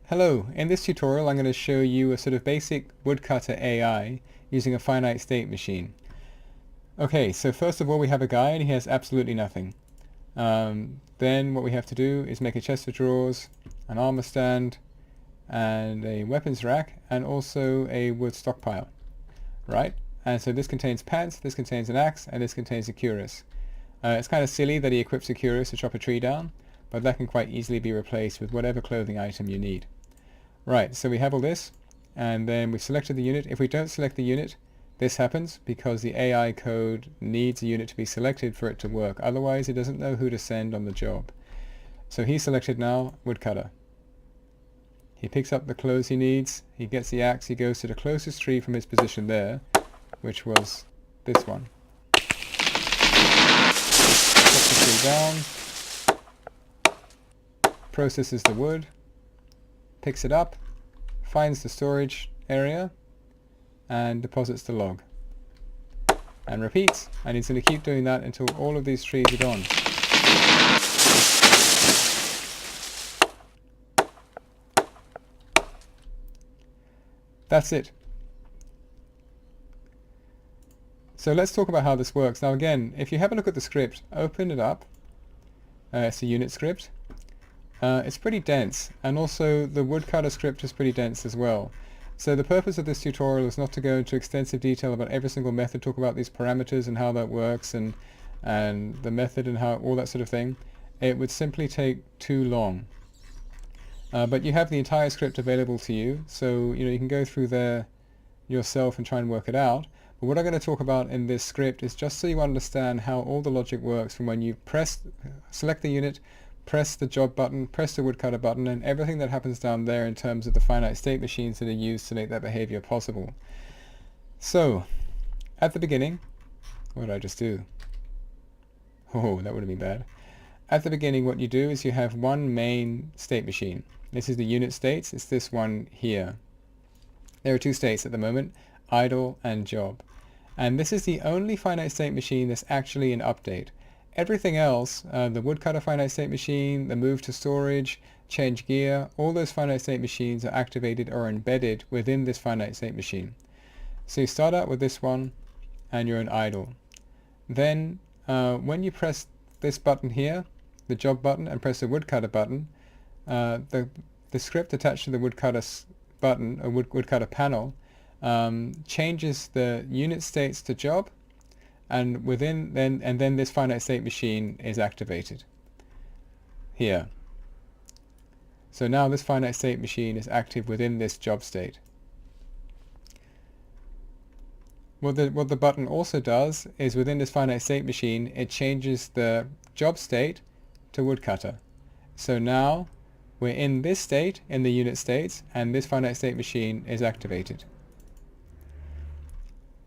Hello, in this tutorial I'm going to show you a sort of basic woodcutter AI using a finite state machine. Okay, so first of all we have a guy and he has absolutely nothing. Then what we have to do is make a chest of drawers, an armor stand, and a weapons rack, and also a wood stockpile. Right? And so this contains pants, this contains an axe, and this contains a cuirass. It's kind of silly that he equips a cuirass to chop a tree down, but that can quite easily be replaced with whatever clothing item you need. Right, so we have all this, and then we've selected the unit. If we don't select the unit, this happens because the AI code needs a unit to be selected for it to work. Otherwise, it doesn't know who to send on the job. So he's selected now, Woodcutter. He picks up the clothes he needs, he gets the axe, he goes to the closest tree from his position there, which was this one. Puts the tree down, processes the wood, picks it up, finds the storage area, and deposits the log. And repeats, and he's going to keep doing that until all of these trees are gone. That's it. So let's talk about how this works. Now again, if you have a look at the script, open it up. It's a unit script. It's pretty dense, and also the woodcutter script is pretty dense as well. So the purpose of this tutorial is not to go into extensive detail about every single method, talk about these parameters and how that works, and the method and how all that sort of thing. It would simply take too long. But you have the entire script available to you, so you can go through there yourself and try and work it out. But what I'm going to talk about in this script is just so you understand how all the logic works from when you select the unit, press the job button, press the woodcutter button, and everything that happens down there in terms of the finite state machines that are used to make that behavior possible. So, at the beginning, what did I just do? Oh, that would have been bad. At the beginning, what you do is you have one main state machine. This is the unit states. It's this one here. There are two states at the moment, idle and job. And this is the only finite state machine that's actually in update. Everything else, the woodcutter finite state machine, the move to storage, change gear, all those finite state machines are activated or embedded within this finite state machine. So you start out with this one and you're in idle. Then when you press this button here, the job button, and press the woodcutter button, the script attached to the woodcutter button, or woodcutter panel, changes the unit states to job, and then this finite state machine is activated here. So now this finite state machine is active within this job state. What the button also does is within this finite state machine, it changes the job state to woodcutter. So now we're in this state, in the unit states, and this finite state machine is activated.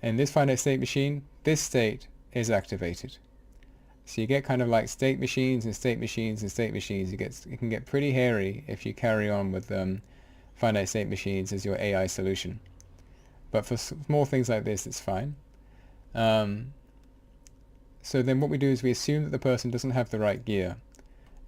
In this finite state machine, this state is activated. So you get kind of like state machines and state machines and state machines. It can get pretty hairy if you carry on with finite state machines as your AI solution. But for small things like this, it's fine. So then what we do is we assume that the person doesn't have the right gear.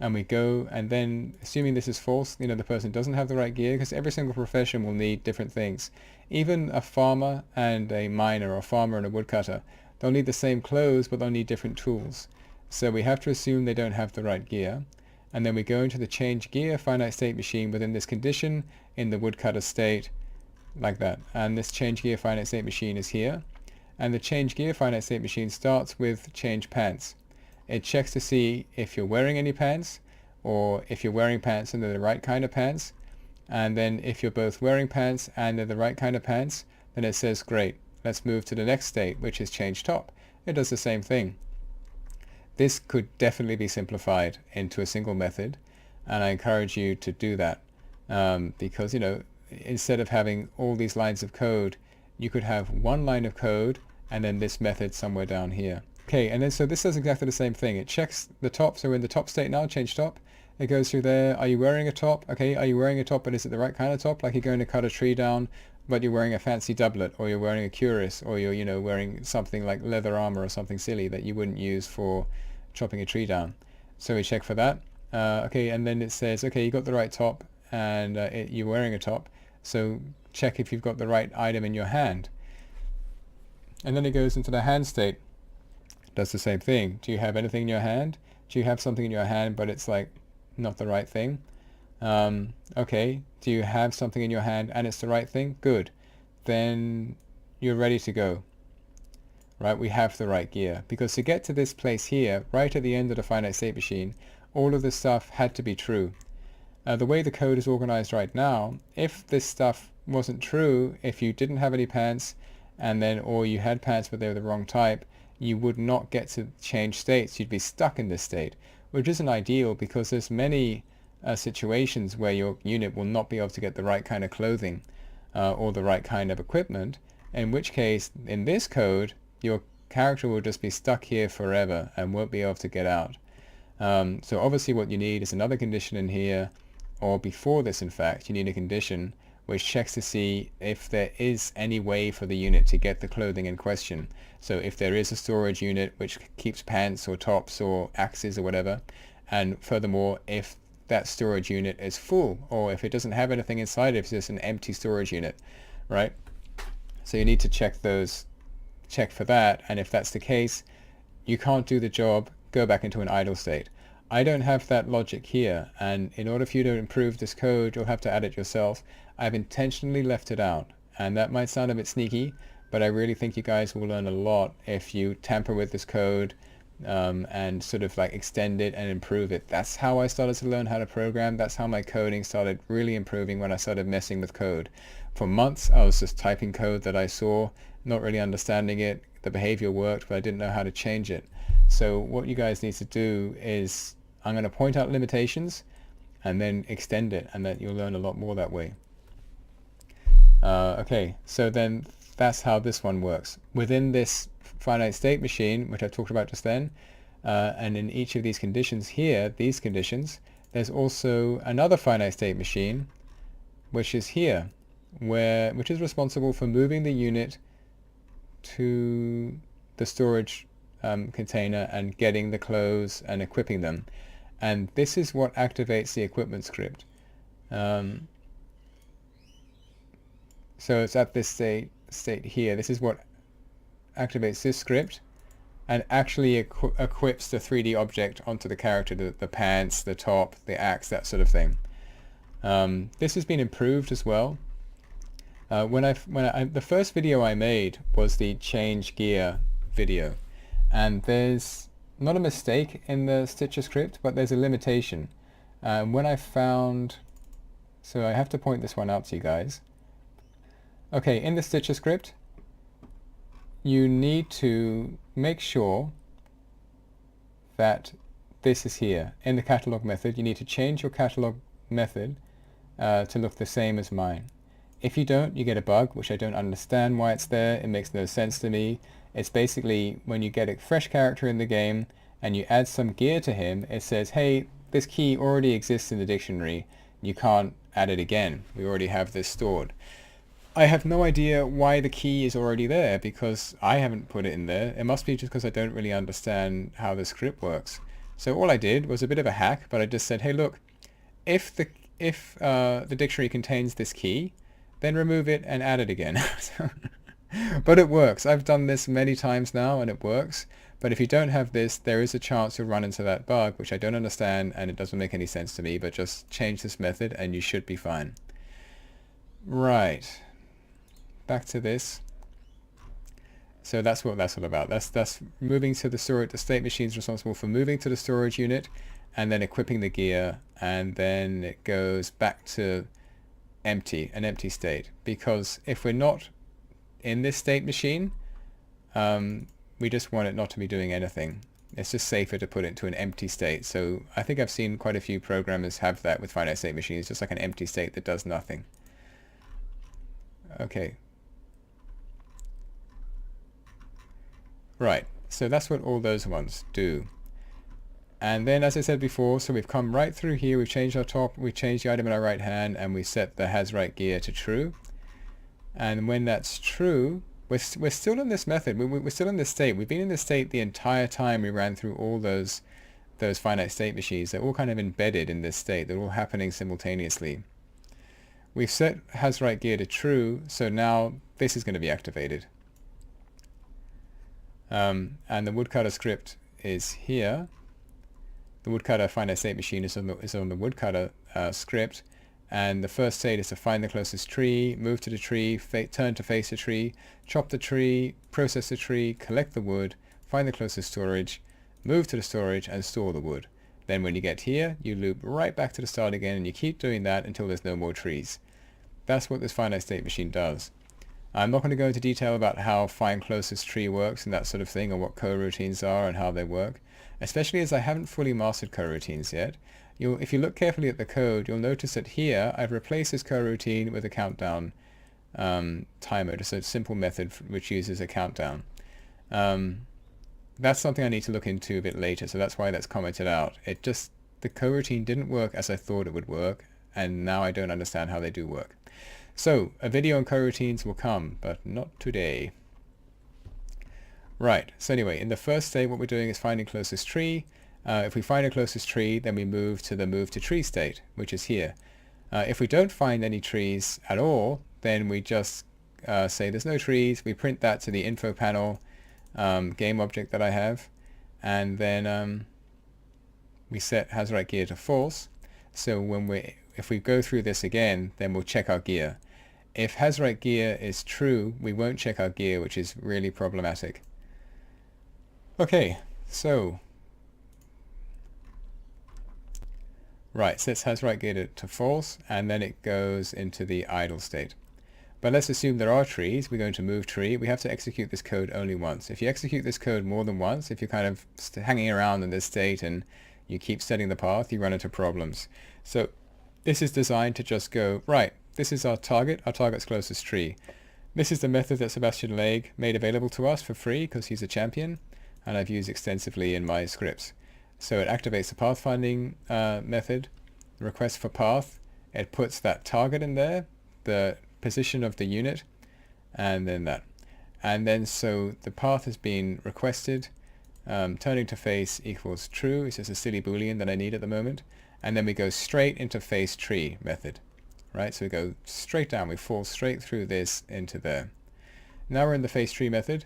And we go, and then assuming this is false, the person doesn't have the right gear, because every single profession will need different things. Even a farmer and a miner, or a farmer and a woodcutter, they'll need the same clothes, but they'll need different tools. So we have to assume they don't have the right gear. And then we go into the change gear finite state machine within this condition in the woodcutter state, like that. And this change gear finite state machine is here. And the change gear finite state machine starts with change pants. It checks to see if you're wearing any pants, or if you're wearing pants and they're the right kind of pants. And then if you're both wearing pants and they're the right kind of pants, then it says, great, let's move to the next state, which is change top. It does the same thing. This could definitely be simplified into a single method, and I encourage you to do that, because instead of having all these lines of code, you could have one line of code and then this method somewhere down here. Okay, and then so this does exactly the same thing. It checks the top, so we're in the top state now, change top. It goes through there, are you wearing a top? Okay, are you wearing a top, but is it the right kind of top? Like you're going to cut a tree down, but you're wearing a fancy doublet, or you're wearing a cuirass, or you're wearing something like leather armor or something silly that you wouldn't use for chopping a tree down. So we check for that. Okay, and then it says, okay, you got the right top, and you're wearing a top, so check if you've got the right item in your hand. And then it goes into the hand state, does the same thing. Do you have anything in your hand? Do you have something in your hand but it's like not the right thing? Okay, do you have something in your hand and it's the right thing? Good. Then you're ready to go. Right, we have the right gear. Because to get to this place here, right at the end of the finite state machine, all of this stuff had to be true. The way the code is organized right now, if this stuff wasn't true, if you didn't have any pants, and then, or you had pants but they were the wrong type, you would not get to change states. You'd be stuck in this state, which isn't ideal because there's many situations where your unit will not be able to get the right kind of clothing or the right kind of equipment, in which case, in this code, your character will just be stuck here forever and won't be able to get out. So obviously what you need is another condition in here, or before this in fact, you need a condition which checks to see if there is any way for the unit to get the clothing in question. So if there is a storage unit which keeps pants or tops or axes or whatever, and furthermore if that storage unit is full, or if it doesn't have anything inside it, if it's just an empty storage unit, right? So you need to check for that, and if that's the case, you can't do the job, go back into an idle state. I don't have that logic here, and in order for you to improve this code, you'll have to add it yourself. I've intentionally left it out, and that might sound a bit sneaky, but I really think you guys will learn a lot if you tamper with this code and sort of like extend it and improve it. That's how I started to learn how to program. That's how my coding started really improving, when I started messing with code. For months, I was just typing code that I saw, not really understanding it. The behavior worked, but I didn't know how to change it. So what you guys need to do is, I'm going to point out limitations and then extend it, and then you'll learn a lot more that way. Okay, so then that's how this one works. Within this finite state machine, which I talked about just then, and in each of these conditions here, these conditions, there's also another finite state machine, which is here, which is responsible for moving the unit to the storage container and getting the clothes and equipping them. And this is what activates the equipment script. So it's at this state here. This is what activates this script and actually equips the 3D object onto the character, the pants, the top, the axe, that sort of thing. This has been improved as well. The first video I made was the change gear video, and there's not a mistake in the Stitcher script, but there's a limitation. When I found, so I have to point this one out to you guys. Okay, in the Stitcher script, you need to make sure that this is here. In the catalog method, you need to change your catalog method to look the same as mine. If you don't, you get a bug, which I don't understand why it's there. It makes no sense to me. It's basically when you get a fresh character in the game and you add some gear to him, it says, hey, this key already exists in the dictionary. You can't add it again. We already have this stored. I have no idea why the key is already there, because I haven't put it in there. It must be just because I don't really understand how the script works. So all I did was a bit of a hack, but I just said, hey, look, if the dictionary contains this key, then remove it and add it again. But it works. I've done this many times now and it works. But if you don't have this, there is a chance you'll run into that bug, which I don't understand and it doesn't make any sense to me, but just change this method and you should be fine. Right. Back to this. So that's what that's all about. That's moving to the storage. The state machine is responsible for moving to the storage unit and then equipping the gear, and then it goes back to an empty state, because if we're not in this state machine, we just want it not to be doing anything. It's just safer to put it into an empty state. So I think I've seen quite a few programmers have that with finite state machines, just like an empty state that does nothing. Okay. Right, so that's what all those ones do. And then, as I said before, so we've come right through here, we've changed our top, we've changed the item in our right hand, and we set the has right gear to true. And when that's true, we're still in this method, we're still in this state. We've been in this state the entire time we ran through all those finite state machines. They're all kind of embedded in this state. They're all happening simultaneously. We've set has right gear to true, so now this is going to be activated. And the Woodcutter script is here. The Woodcutter finite state machine is on the Woodcutter script, and the first state is to find the closest tree, move to the tree, turn to face the tree, chop the tree, process the tree, collect the wood, find the closest storage, move to the storage, and store the wood. Then when you get here, you loop right back to the start again, and you keep doing that until there's no more trees. That's what this finite state machine does. I'm not going to go into detail about how find closest tree works and that sort of thing, or what coroutines are and how they work, especially as I haven't fully mastered coroutines yet. If you look carefully at the code, you'll notice that here I've replaced this coroutine with a countdown timer, just a simple method which uses a countdown. That's something I need to look into a bit later, so that's why that's commented out. The coroutine didn't work as I thought it would work, and now I don't understand how they do work. So a video on coroutines will come, but not today. Right, so anyway, in the first state what we're doing is finding closest tree. If we find a closest tree, then we move to the move to tree state, which is here. If we don't find any trees at all, then we just say there's no trees. We print that to the info panel game object that I have, and then we set has right gear to false. So if we go through this again, then we'll check our gear. If has right gear is true, we won't check our gear, which is really problematic. Okay, so right, sets has right gear to false, and then it goes into the idle state. But let's assume there are trees. We're going to move tree. We have to execute this code only once. If you execute this code more than once, if you're kind of hanging around in this state and you keep setting the path, you run into problems. So this is designed to just go, right, this is our target's closest tree. This is the method that Sebastian Legge made available to us for free because he's a champion, and I've used extensively in my scripts. So it activates the pathfinding method, request for path. It puts that target in there, the position of the unit, and then that. And then so the path has been requested. Turning to face equals true. It's just a silly boolean that I need at the moment. And then we go straight into face tree method. Right, so we go straight down. We fall straight through this into there. Now we're in the face tree method.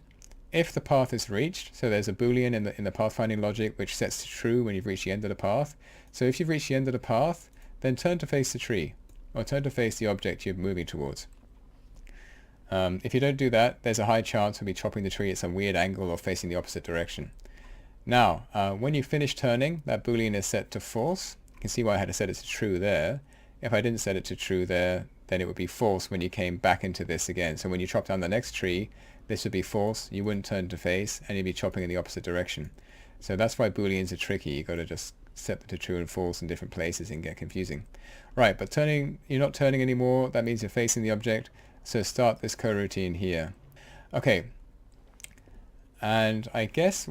If the path is reached, so there's a boolean in the pathfinding logic which sets to true when you've reached the end of the path. So if you've reached the end of the path, then turn to face the tree, or turn to face the object you're moving towards. If you don't do that, there's a high chance we'll be chopping the tree at some weird angle or facing the opposite direction. Now, when you finish turning, that boolean is set to false. You can see why I had to set it to true there. If I didn't set it to true there, then it would be false when you came back into this again. So when you chop down the next tree, this would be false. You wouldn't turn to face, and you'd be chopping in the opposite direction. So that's why booleans are tricky. You've got to just set them to true and false in different places and get confusing. Right, but you're not turning anymore. That means you're facing the object. So start this coroutine here. Okay, and I guess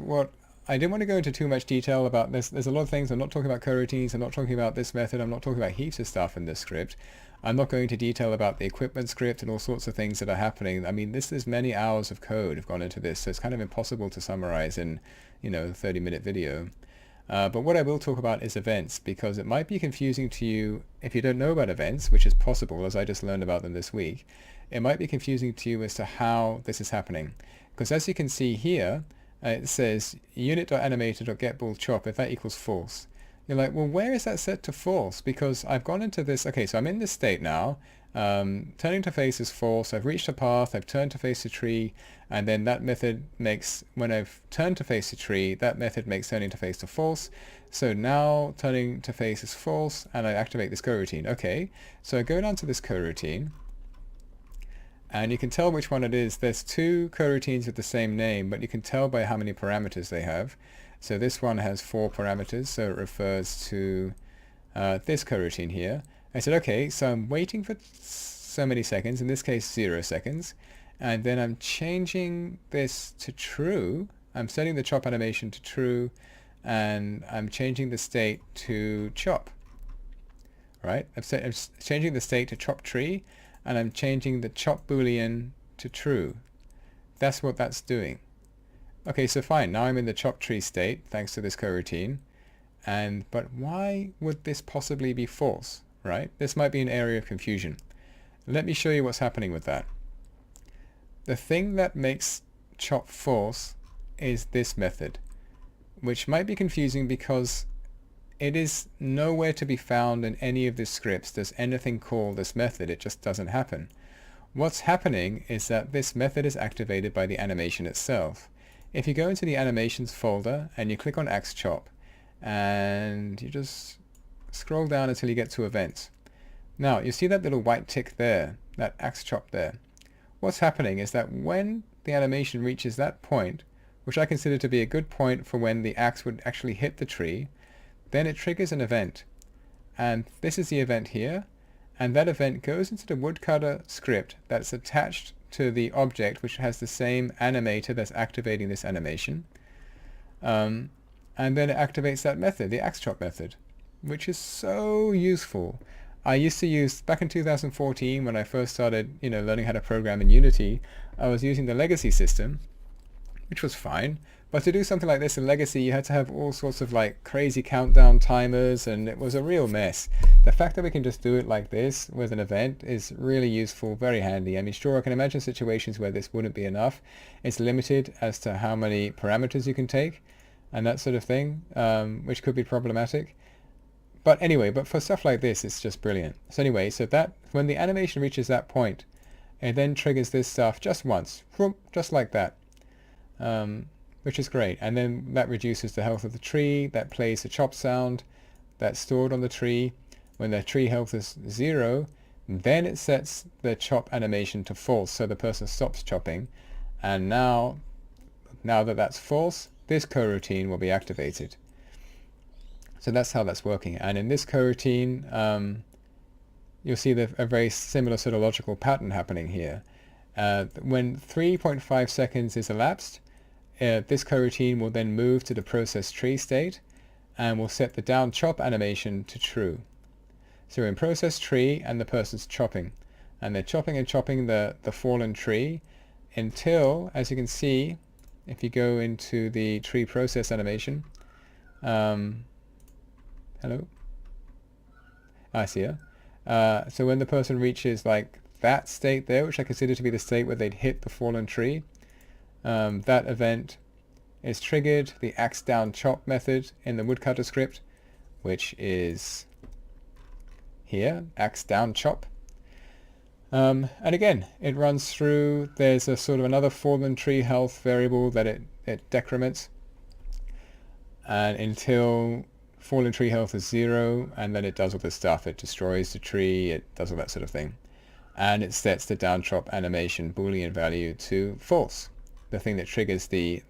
I didn't want to go into too much detail about this. There's a lot of things. I'm not talking about coroutines. I'm not talking about this method. I'm not talking about heaps of stuff in this script. I'm not going into detail about the equipment script and all sorts of things that are happening. I mean, there's many hours of code have gone into this, so it's kind of impossible to summarize in, a 30-minute video. But what I will talk about is events, because it might be confusing to you if you don't know about events, which is possible, as I just learned about them this week. It might be confusing to you as to how this is happening. Because as you can see here, it says unit.animator.getBoolChop, if that equals false. You're like, well, where is that set to false? Because I've gone into this, okay, so I'm in this state now. Turning to face is false. I've reached a path. I've turned to face a tree. And then that method makes, when I've turned to face a tree, that method makes turning to face to false. So now turning to face is false, and I activate this coroutine. Okay, so I go down to this coroutine, and you can tell which one it is. There's two coroutines with the same name, but you can tell by how many parameters they have. So this one has 4 parameters, so it refers to this coroutine here. I said, okay, so I'm waiting for so many seconds, in this case 0 seconds, and then I'm changing this to true. I'm setting the chop animation to true, and I'm changing the state to chop. Right? I'm changing the state to chop tree, and I'm changing the chop boolean to true. That's what that's doing. Okay, so fine. Now I'm in the chop tree state, thanks to this coroutine. But why would this possibly be false, right? This might be an area of confusion. Let me show you what's happening with that. The thing that makes chop false is this method, which might be confusing because it is nowhere to be found in any of the scripts. Does anything call this method? It just doesn't happen. What's happening is that this method is activated by the animation itself. If you go into the animations folder and you click on axe chop and you just scroll down until you get to events. Now you see that little white tick there, that axe chop there. What's happening is that when the animation reaches that point, which I consider to be a good point for when the axe would actually hit the tree, then it triggers an event. And this is the event here, and that event goes into the Woodcutter script that's attached to the object which has the same animator that's activating this animation. And then it activates that method, the axe chop method, which is so useful. I used to use, back in 2014 when I first started learning how to program in Unity, I was using the legacy system, which was fine. But to do something like this in Legacy, you had to have all sorts of like crazy countdown timers, and it was a real mess. The fact that we can just do it like this with an event is really useful, very handy. I mean, sure, I can imagine situations where this wouldn't be enough. It's limited as to how many parameters you can take and that sort of thing, which could be problematic. But anyway, but for stuff like this, it's just brilliant. So anyway, so that when the animation reaches that point, it then triggers this stuff just once, just like that. Which is great, and then that reduces the health of the tree, that plays the chop sound that's stored on the tree. When the tree health is 0, then it sets the chop animation to false, so the person stops chopping, and now that that's false, this coroutine will be activated. So that's how that's working, and in this coroutine you'll see a very similar sort of logical pattern happening here. When 3.5 seconds is elapsed, this coroutine will then move to the process tree state and will set the down chop animation to true. So we're in process tree and the person's chopping, and they're chopping and chopping the fallen tree until, as you can see, if you go into the tree process animation, hello, I see her. So when the person reaches like that state there, which I consider to be the state where they'd hit the fallen tree, that event is triggered, the axe down chop method in the Woodcutter script, which is here, axe down chop. And again, it runs through, there's a sort of another fallen tree health variable that it decrements, and until fallen tree health is 0, and then it does all this stuff, it destroys the tree, it does all that sort of thing, and it sets the down chop animation boolean value to false. The thing that triggers the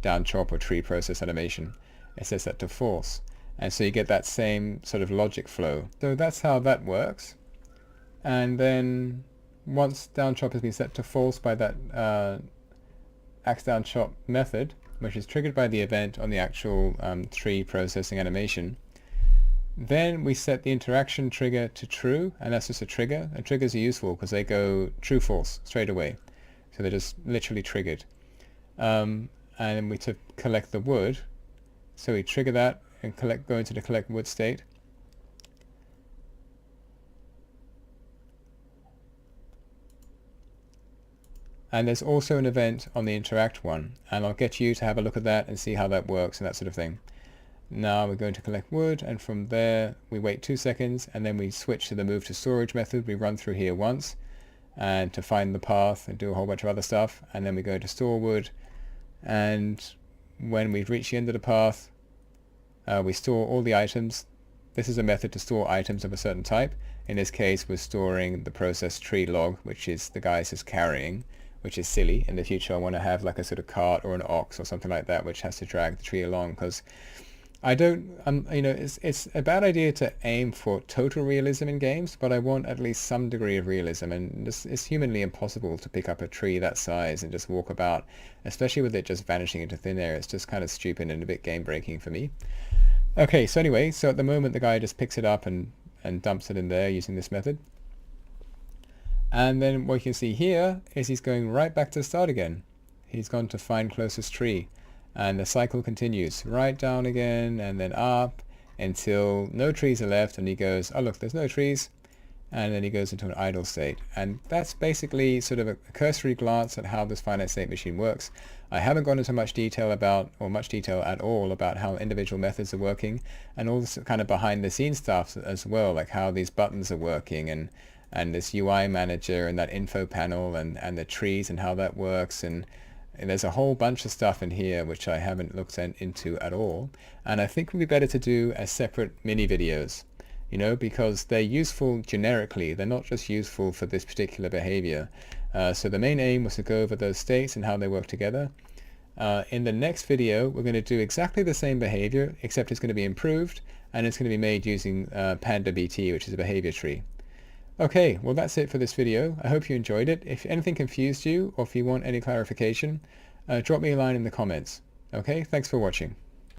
down chop or tree process animation, it sets that to false, and so you get that same sort of logic flow. So that's how that works. And then once down chop has been set to false by that axe down chop method, which is triggered by the event on the actual tree processing animation, then we set the interaction trigger to true, and that's just a trigger. And triggers are useful because they go true false straight away. So they're just literally triggered. And we to collect the wood, so we trigger that and go into the collect wood state. And there's also an event on the interact one, and I'll get you to have a look at that and see how that works and that sort of thing. Now we're going to collect wood, and from there we wait 2 seconds, and then we switch to the move to storage method. We run through here once, and to find the path and do a whole bunch of other stuff, and then we go to store wood, and when we've reached the end of the path, we store all the items. This is a method to store items of a certain type. In this case, we're storing the process tree log, which is the guy is carrying, which is silly. In the future I want to have like a sort of cart or an ox or something like that which has to drag the tree along, because I don't, it's a bad idea to aim for total realism in games, but I want at least some degree of realism, and it's humanly impossible to pick up a tree that size and just walk about, especially with it just vanishing into thin air. It's just kind of stupid and a bit game breaking for me. Okay, so anyway, so at the moment the guy just picks it up and dumps it in there using this method. And then what you can see here is he's going right back to the start again. He's gone to find closest tree. And the cycle continues right down again and then up until no trees are left, and he goes, oh look, there's no trees, and then he goes into an idle state. And that's basically sort of a cursory glance at how this finite state machine works. I haven't gone into much detail about, or much detail at all, about how individual methods are working, and all this kind of behind the scenes stuff as well, like how these buttons are working, and this UI manager and that info panel and the trees and how that works, and there's a whole bunch of stuff in here which I haven't looked into at all, and I think it would be better to do as separate mini videos, you know, because they're useful generically. They're not just useful for this particular behavior. So the main aim was to go over those states and how they work together. In the next video, we're going to do exactly the same behavior, except it's going to be improved, and it's going to be made using PandaBT, which is a behavior tree. Okay, well that's it for this video. I hope you enjoyed it. If anything confused you, or if you want any clarification, drop me a line in the comments. Okay, thanks for watching.